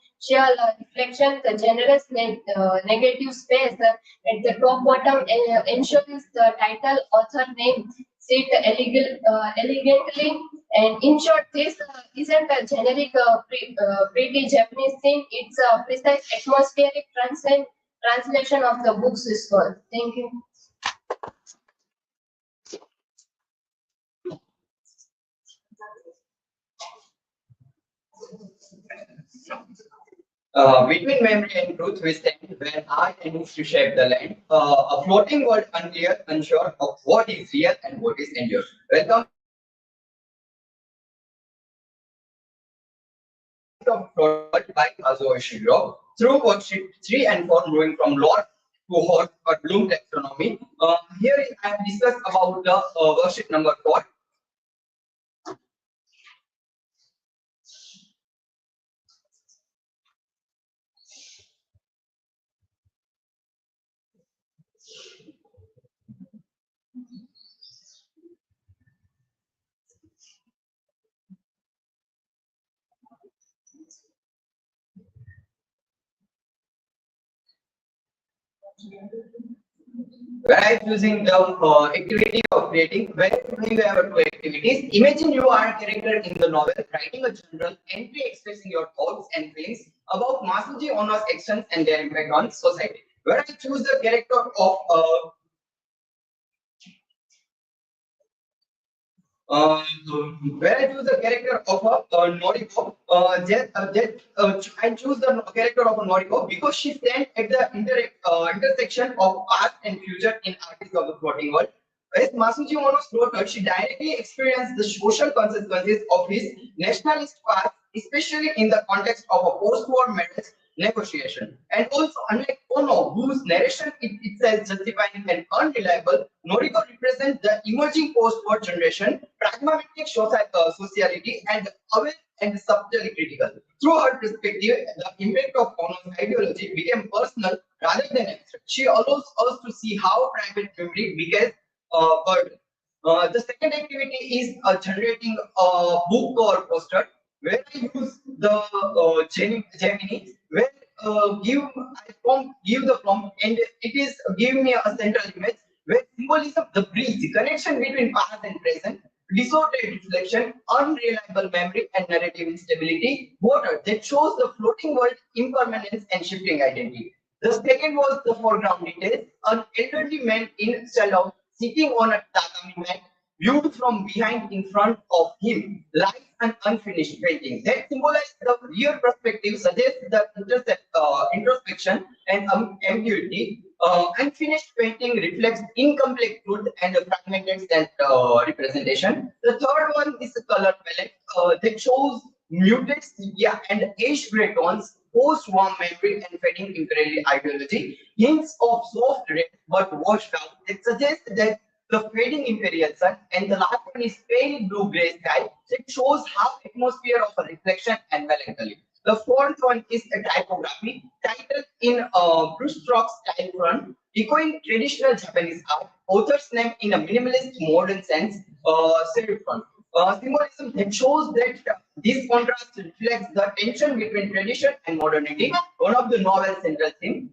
reflection, the generous negative space at the top bottom ensures the title author name sit elegantly. And in short, this isn't a generic pretty Japanese thing, it's a precise atmospheric translation of the book's soul. Thank you. Between memory and truth, we stand where art tends to shape the land. A floating world unclear, unsure of what is real and what is endured. Welcome to Float by Kazuo Ishiguro. Through worksheet 3 and 4, moving from lore to horse or bloom taxonomy. Here I have discussed about the worksheet number 4. When I'm using the activity of creating, when you have two activities, imagine you are a character in the novel, writing a journal entry expressing your thoughts and feelings about Masuji Ono's actions and their impact on society. Where I choose the character of where I choose the character of a Noriko, I choose the character of a Noriko because she stands at the intersection of past and future in Artists of the Floating World. As Masuji Ono's daughter, she directly experienced the social consequences of his nationalist past, especially in the context of a post-war marriage negotiation. And also, unlike Ono, whose narration itself justifying and unreliable, Noriko represents the emerging post-war generation, pragmatic sociality, and aware and subtly critical. Through her perspective, the impact of Ono's ideology became personal rather than abstract. She allows us to see how private memory becomes a burden. The second activity is generating a book or poster where I use the Gemini, where give the prompt and it is giving me a central image where symbolism, the bridge, connection between past and present, disordered reflection, unreliable memory, and narrative instability, water that shows the floating world, impermanence, and shifting identity. The second was the foreground details, an elderly man in salon sitting on a tatami mat, viewed from behind in front of him, like an unfinished painting. That symbolizes the rear perspective, suggests the introspection and ambiguity. Unfinished painting reflects incomplete truth and a fragmented representation. The third one is the color palette that shows muted sepia and ash gray tones, post-warm memory and fading imperial ideology, hints of soft red but washed out. It suggests that the fading imperial sun, and the last one is pale blue-gray sky. It shows how atmosphere of a reflection and melancholy. The fourth one is a typography, titled in brushstroke style font, echoing traditional Japanese art. Author's name in a minimalist modern sense, serif font. Symbolism that shows that this contrast reflects the tension between tradition and modernity, one of the novel's central themes.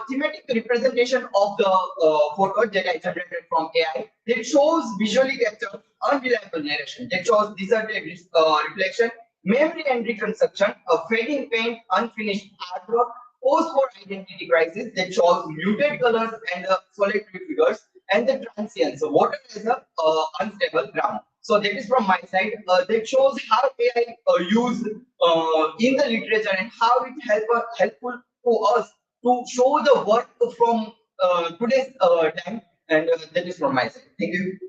Thematic representation of the photo that I generated from AI that shows visually captured unreliable narration that shows deserted reflection, memory and reconstruction, a fading paint, unfinished artwork, post-war identity crisis that shows muted colors and solitary figures, and the transience. So water is a unstable ground. So that is from my side. That shows how AI used in the literature and how it helpful to us to show the work from today's time, and that is from my side. Thank you.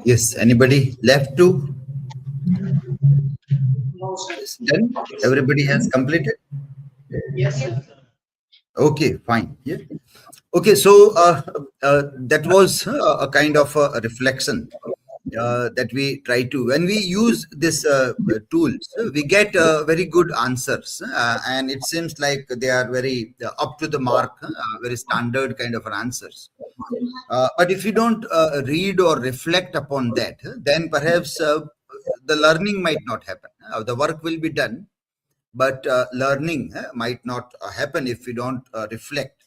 Yes, anybody left to? Yes, done? Everybody has completed? Yes. Okay, fine. Yeah. Okay, so that was a kind of a reflection that we try to. When we use this tools, we get very good answers, and it seems like they are very up to the mark, very standard kind of answers. But if you don't read or reflect upon that, then perhaps the learning might not happen. The work will be done, but learning might not happen if we don't reflect.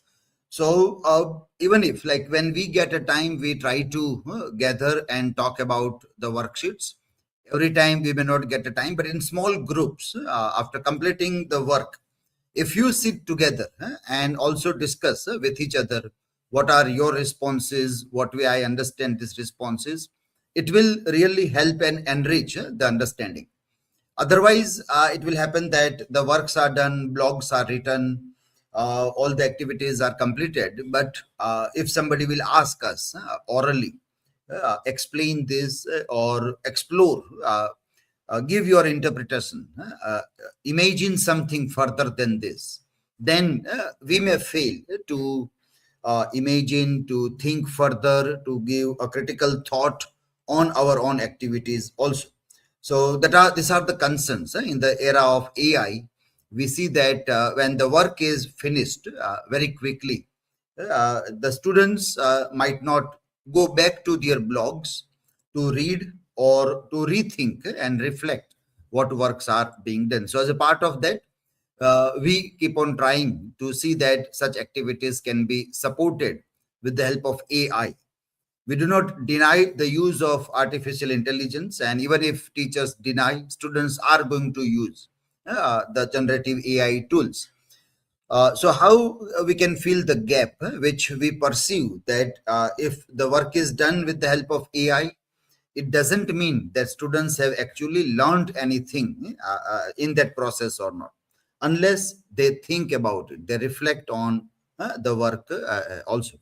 So even if, like, when we get a time, we try to gather and talk about the worksheets. Every time we may not get a time, but in small groups, after completing the work, if you sit together and also discuss with each other, what are your responses, what way I understand these responses, it will really help and enrich the understanding. Otherwise, it will happen that the works are done, blogs are written, all the activities are completed. But if somebody will ask us orally, explain this or explore, give your interpretation, imagine something further than this, then we may fail to imagine, to think further, to give a critical thought on our own activities also. So these are the concerns in the era of AI. We see that when the work is finished very quickly, the students might not go back to their blogs to read or to rethink and reflect what works are being done. So as a part of that, we keep on trying to see that such activities can be supported with the help of AI. We do not deny the use of artificial intelligence, and even if teachers deny, students are going to use the generative AI tools. So how we can fill the gap which we perceive that if the work is done with the help of AI, it doesn't mean that students have actually learned anything in that process or not, unless they think about it, they reflect on the work also.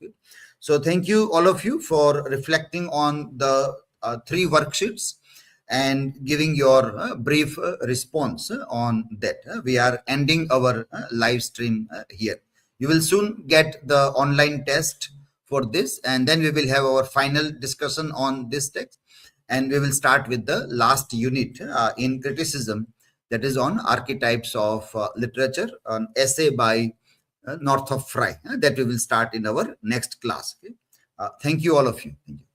So thank you all of you for reflecting on the 3 worksheets and giving your brief response on that. We are ending our live stream here. You will soon get the online test for this, and then we will have our final discussion on this text, and we will start with the last unit in criticism, that is on archetypes of literature, an essay by Northrop Frye, that we will start in our next class. Okay? Thank you all of you. Thank you.